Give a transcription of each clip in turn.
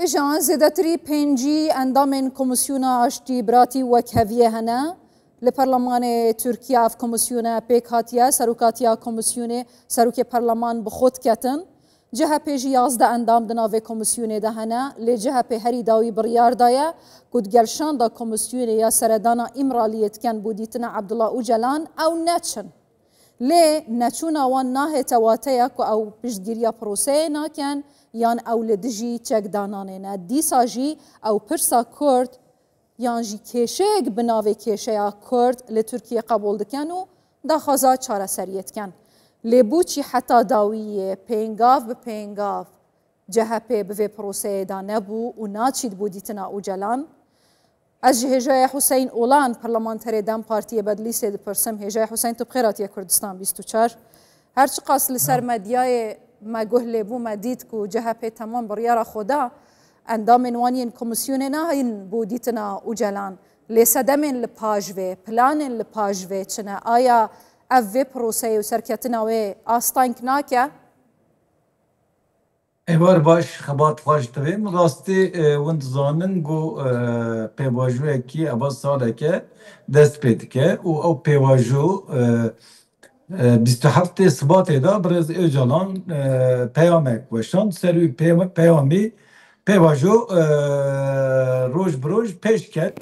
إجان زيادتري بينجي اندامن كوميسيونا اشتي براتي وكهفيه هنا لبرلمان تركيا في كوميسيونا بيك هاتيا سروكاتيا كوميسيوني سروكي برلمان بخود كاتن جهه بيجي يازده اندام دناوي كوميسيوني ده هنا لجهه بهري داوي بريار دايا كود جلشان دا كوميسيوني يا سردانا امراليت كان بوديتنا عبد الله اوجلان او ناتشن لي ناتشونا وان ناه تواتيا او بجديريا بروسينا كان یان او لدجی چک دانانه نه دیسا جی او پرسا کرد یان جی کشک بناوی کشه کرد لترکیه قبول دکنو دا خزا چاره سریت کن لبوچی حتی داویه پینگاف به پینگاف جهپه به پروسه دا نبو و ناچید بودیتنا او جلان از هجای حسین اولان پارلمانتری دم پارتی بدلی سید پرسم هجای حسین تو بخیراتی کردستان 24 هرچی قاس لسر مدیای ما قهله بو ما ديتكو جهة تمام بريارة خدا اندام وانين كوميسيون ناهين بوديتنا وجلان لسدمن لباجوي بلان لباجوي چنا آيا اوه پروسه و سرکتنا و آستان کناکه؟ ایوار باش خبات خوش دویم راستی وند زانن گو پیواجوه کی ابا ساله که دست پید که او پیواجو 27 Şubat da biraz Öcalan peyamek başlan servi peyami pevajo roj broj peşket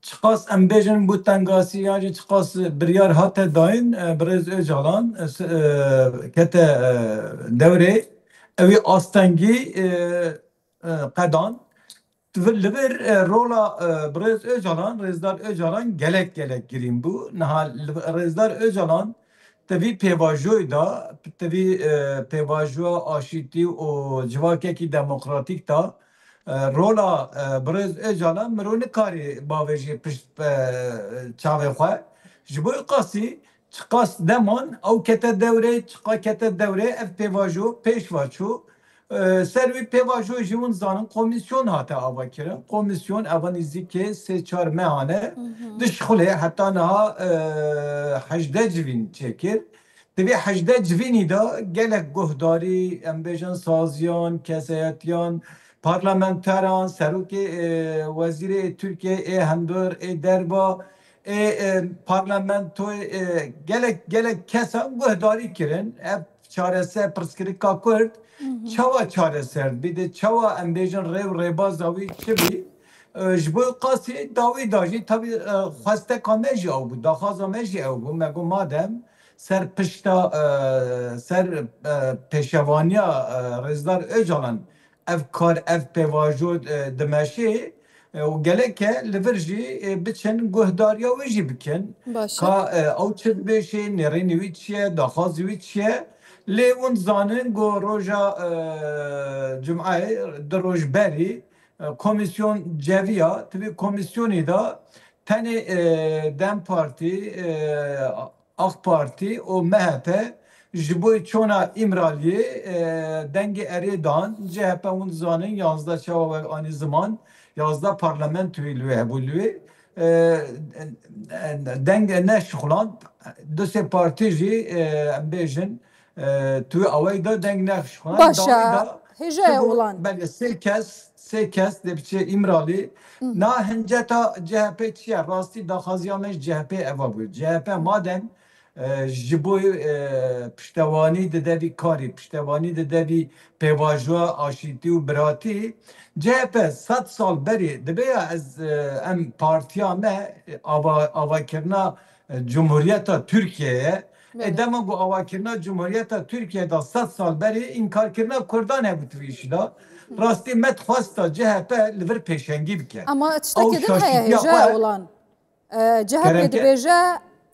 çıkas embejin bu tengasi yani çıkas biryar hatta dain biraz Öcalan kete devre evi astengi kadan Libir rola biraz Öcalan Rezdar Öcalan gelek gireyim bu nahal Rezdar Öcalan تبي پیواژوی دا تبي پیواژو آشتی و جواکی کی دموکراتیک تا رولا برز اجالا مرونه کاری باوجی پشت چاوی خواه جبوی قاسی چقاس دمان او کت دوره چقا کت دوره اف پیواژو پیش واچو سروی پیواژو جون زانن komisyon hata ava kira komisyon avan izike se çar mehane dışkhule hatta naha hajde civin çekir tabi hajde civini da gelek guhdari embejan saziyan kesayetiyan parlamenteran seruki veziri Türkiye hendur derba parlamento gelek kesan guhdari kirin ev çaresi pırskirika kurt çava çareser bir de çava embejin rebaz davi çibi jbo qasi davi daji tabi xaste kameji av bu da khaza meji av bu mego madem ser pişta ser peşevaniya Rezdar Öcalan ev kar ev pevajo demeşi و geleke liverji biçen guhdariya ve jî bikin ka ew çit beşe nereni wiçye da xaz wiçye لون زانن گو روژا جمعه در روز بری کمیسیون جویا توی کمیسیونی دا تنی دم پارتی آخ پارتی و MHP جبوی چونا امرالی دنگ اریدان CHP اون زانن 11 çava ve aynı zaman 11 parlamentoyu lüye bu lüye deng ne şulan dose partici bejin توی اوای دا دنگ نقش کنن باشه هجای اولان بله سه کس دبچه امرالی نه هنجه تا CHP چیه راستی داخازیامش CHP اوا بود CHP مادن جبوی پشتوانی ده کاری پشتوانی ده پیواجوا آشیتی و براتی CHP 100 سال بری دبی از ام پارتیامه آوا کرنا جمهوریت Türkiye'ye دما گو آواکرنا جمهوریت ترکیه دا 100 سال بری انکار کرنا کردان هبو تویشی دا راستی مت خواستا CHP لور پیشنگی بکن اما تشتكدن هيا هجا اولان CHP دبيجا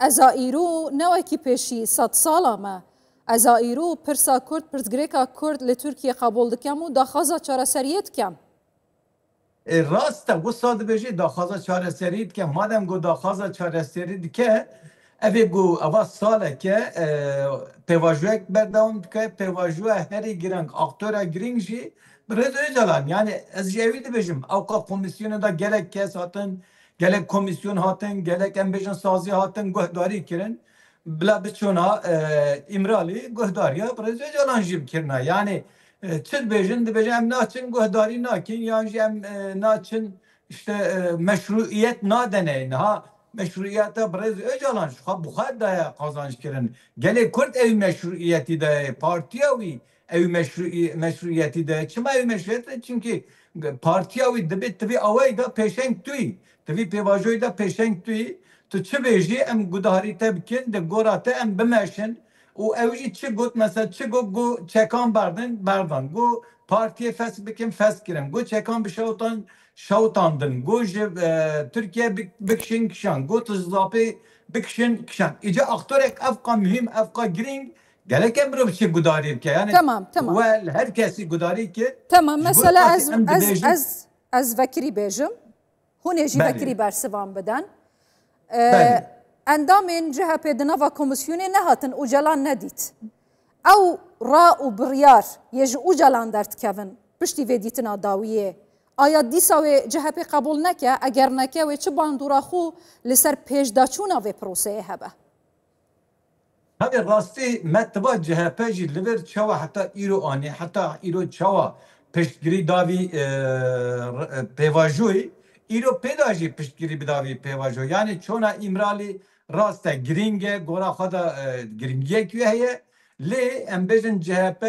ازائيرو نوكي پیشی 100 سالا ما ازائيرو پرسا کرد پرسگریکا کرد لترکیه قبول دکم و داخازا چاره سریت کم راستا گو ساد بیجی داخازا چاره سریت کم مادم گو داخازا چاره سریت که اوه گو اوا ساله که پیواجوک برداون که پیواجوه هری گرنگ اکتورا گرنگ جی برد Öcalan yani az jevi de bejim avka komisyonu da gerek kes hatın gerek komisyon hatın gerek embejin sazi hatın guhdari kirin bla biçona imrali guhdariya برد Öcalan jim kirna yani çıl bejin de bejin em naçın guhdari nakin yani em naçın işte meşruiyet nadeneyin ha meşruiyete brez öcalan şu bu kadar kazanç kirin gele Kürt ev meşruiyeti de partiyavi ev meşruiyeti de çima ev meşruiyeti çünkü partiyavi de tabi avay da peşenk tüy tabi pevajoy da peşenk tüy tu çı beji em gudari tebkin de gorate em bimeşin o evji çi gut mesela çi gut gu çekan berdan gu partiye fes bikin fes kirim gu çekan bir şavtandın gu Türkiye bikşin kişan gu tızlapi bikşin kişan iyice aktörek efka mühim efka giring gerek emre bir şey gudari ki yani tamam ve herkesi gudari ki tamam mesela az vekri bejim huneci vekri bersivan beden اندامین جهه پیدنوا کمیسیونی نهاتن اوجلان ندید او را و بریار یج اوجلان درد کون پشتی ویدیتنا داویه آیا دیساوی جهه پی قبول نکه اگر نکه و چه باندورا خو لسر پیش داچونا و پروسه هبه هذه راستی متبا جهه پیجی لور چوا حتی ایرو آنی حتی ایرو چوا پشتگیری داوی پیواجوی ایرو پیداجی پشتگیری بداوی پیواجو یعنی چونا امرالی راسته گرینگه گورا خدا گرینگیه کیه هیه لی امبیجن CHP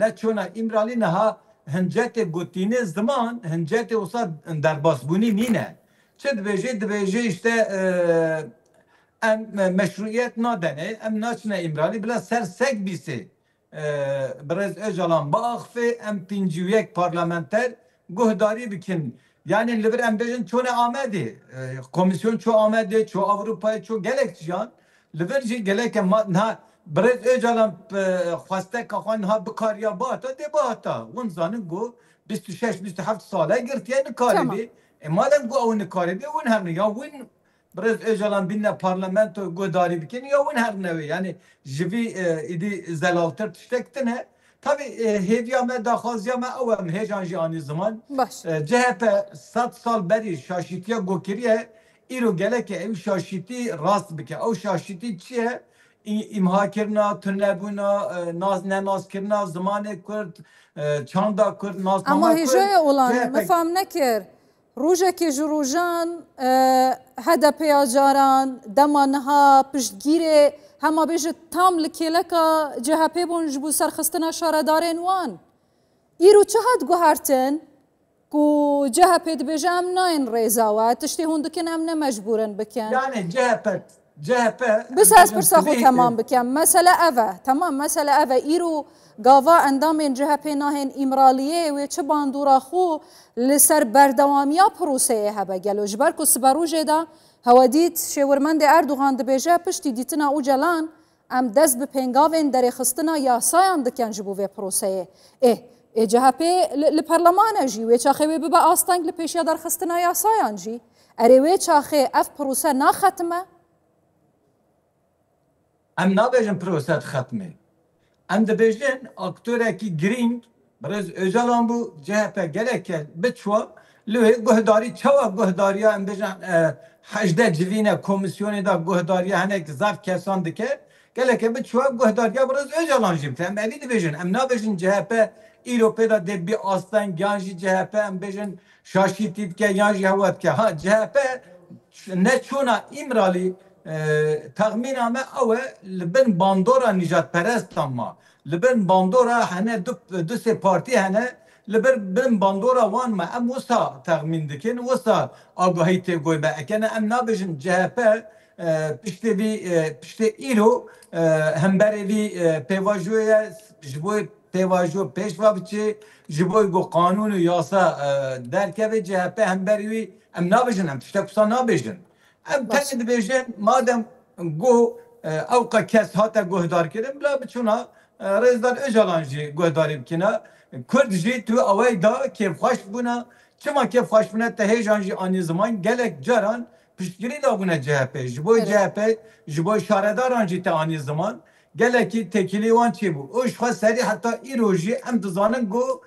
نه چونا امرالی نها هنجت گوتینه زمان هنجت وسا درباسبونی نینه چه دبیجه işte ام meşruiyet nadene em naçne imrali bila sersek bisi biraz Öcalan bağıfı em pinciyek parlamenter guhdari bikin yani liber embejin çoğu amedi komisyon çoğu amedi çoğu Avrupa'ya çoğu gelek can liberci gelek ha biraz Öcalan xweste kaxan ha bikariya bata de bata wan zanın go 26-27 sala girtiye nikaribi madem go o nikaribi wan hem ya wan biraz Öcalan binne parlamento guhdari bikin ya wan her nevi yani jivi idi zelaltır tiştektine tabi heviyame daxaziyame evem hejanji ani zaman CHP 100 sal beri şaşitiye gokiriye iro geleke ev şaşiti rast bike ev şaşiti çiye imha kirna tünebuna naz kirna zamanı Kürt çanda Kürt naz ama hecaya olan mefam nekir روژه جروجان هدا پیاجاران دمانها پشتگیره همه بیجه تام لکیلکا جهه پیبون جبو سرخستنا شاردارین وان ایرو چه هاد گوهارتن کو جهه پید بیجه ام ناین ریزاوه تشتی هندکن ام نمجبورن بکن yani CHP بس از پرساخو تمام بکن مسئله اوه تمام مسئله اوه ایرو گاوا اندامین جهه پیناهن امرالیه و چه باندورا خو لسر بردوامیا پروسه هبه گلو جبر کو سبروجه دا هودیت شورمند اردوغان دبیجه پشتی دیتنا او جلان ام دست به پنگاوین در خستنا یا سایان دکن جبو و پروسه جهه پی لپرلمان جی و چاخه ببا آستانگ لپیشیا در خستنا یا سایان جی اره و چاخه اف پروسه نا ختمه ام نابیجن پروسه ختمه ام دبیجن اکتوره کی گرینگ برز Öcalan bu CHP gereken biçwa lühe guhdari çava guhdariya em bejan hajde civine komisyonu da guhdariya hanek zaf kesan dike gereken biçwa guhdariya biraz Öcalan jimte em evi bejin em nabejin CHP İropa'da de bir aslan yanji CHP em bejin şaşitip ke yanji havat ke ha CHP ne çuna imrali tahmin ama ave ben bandora nijat perest ama لبن باندورا هنه دو سه پارتی هنه لبن باندورا وان ما ام وسا تغمین دکن وسا آگاهی تی گوی با اکنه ام نابجن CHP پشتی ایرو همبری وی پیواجوی جبوی پیواجو پیشوا بچه جبوی گو قانون و یاسا درکه CHP همبری وی ام نابجن ام تشتک بسا نابجن ام تنید بیجن مادم گو اوقا کس هاتا گوهدار کردن بلا بچونا Rezdar Öcalan'cı guhdarı bikina Kürtci tu avay da kefxaş buna çima kefxaş buna te hejanji ani zaman gelek caran piştgiri da buna CHP jiboy CHP jiboy şaredaran te ani zaman gelek ki tekili wan çi bu o şfa seri hatta iroji em dizanın go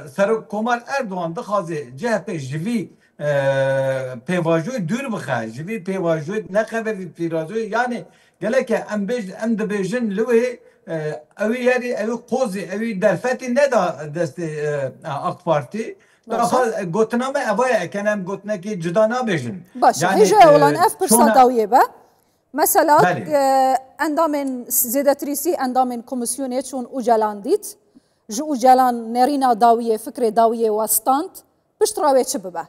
Serok Komar Erdoğan da xazi CHP jivi pevajoy dür bixe jivi pevajoy ne xeber pirajoy yani gelek em de bejin lüve اوی یاری اوی قوزی اوی درفتی ندا دست AK Parti داخل گوتنامه اوای کنم گوتنه که جدا نبیشن باشه هجا اولان اف پرسا داویه با مثلا اندام زیادتریسی اندام کمیسیونه چون اوجلان دیت جو اوجلان نرینا داویه فکر داویه وستانت بشتراوی چه ببه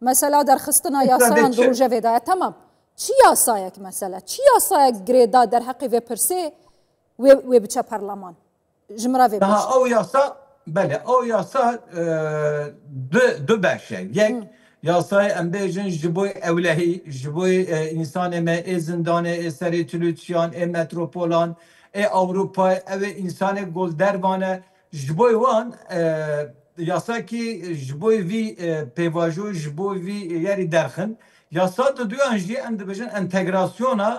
مثلا در خستنا یاسایان دروجه ویدایه تمام چی یاسایک مثلا چی یاسایک گریدا در حقی و پرسه و بچه پارلمان جمره و بچه او یاسا بله او یاسا دو بخشه یک یاسای ام بیجن جبوی اولهی جبوی انسان ما زندانه سری تلویزیون متروپولان اروپا او انسان گل دربانه جبوی وان یاسا کی جبوی وی پیواجو جبوی وی یاری درخن یاسا دو انجی ام بیجن انتگراسیونا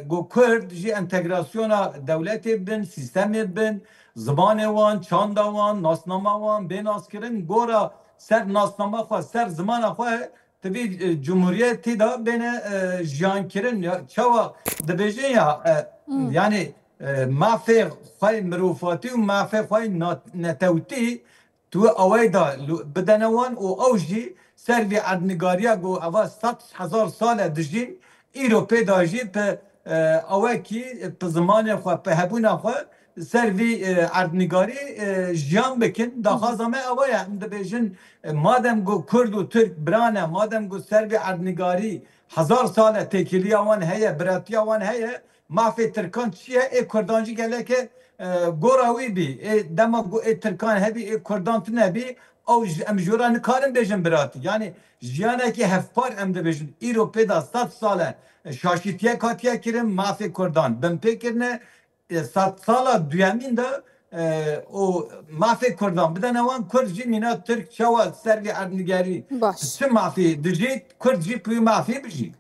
گو کرد جی انتگراسیونا دولتی بن سیستم بن زبان وان چاند وان ناسنامه وان بیناس کردن گورا سر ناسنامه خواه سر زمان خواه تبی جمهوریتی دا بین جیان کردن چوا دبیجه یا یعنی مافی خواه مروفاتی و مافی خواه نتوتی تو اوی دا بدنوان و اوجی سر وی عدنگاریا گو اوا 100,000 سال دجین ایرو پیداجی په اوه کی په زمان خو په هبون خو سروی اردنگاری جیان بکن دا خازمه اوه هم ده بیجن مادم گو کرد و ترک برانه مادم گو سروی اردنگاری 1000 ساله تکیلی آوان هیه براتی آوان هیه مافی ترکان چیه ای کردانجی گله که گوراوی بی دما گو ای ترکان هبی ای کردان تنبی او ام جورا نکارم بیجن براتی یعنی جیانه که هفپار ام ده بیجن ایرو پیدا 100 ساله شاشیتیه کاتیه کرم مافی کردان بم پیکرنه 100 ساله دویمین ده او مافی کردان بدن اوان کرد جی مینا ترک چوا سروی اردنگاری چه مافی دجید کرد جی پوی مافی بجی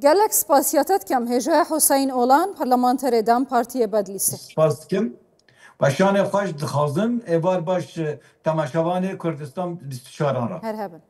گلک سپاسیاتت کم هجا حسین اولان پارلمانتر دام پارتی بدلیسه سپاس کم باشان خوش دخوازم ایوار باش تماشاوان کردستان 24 را هر هبن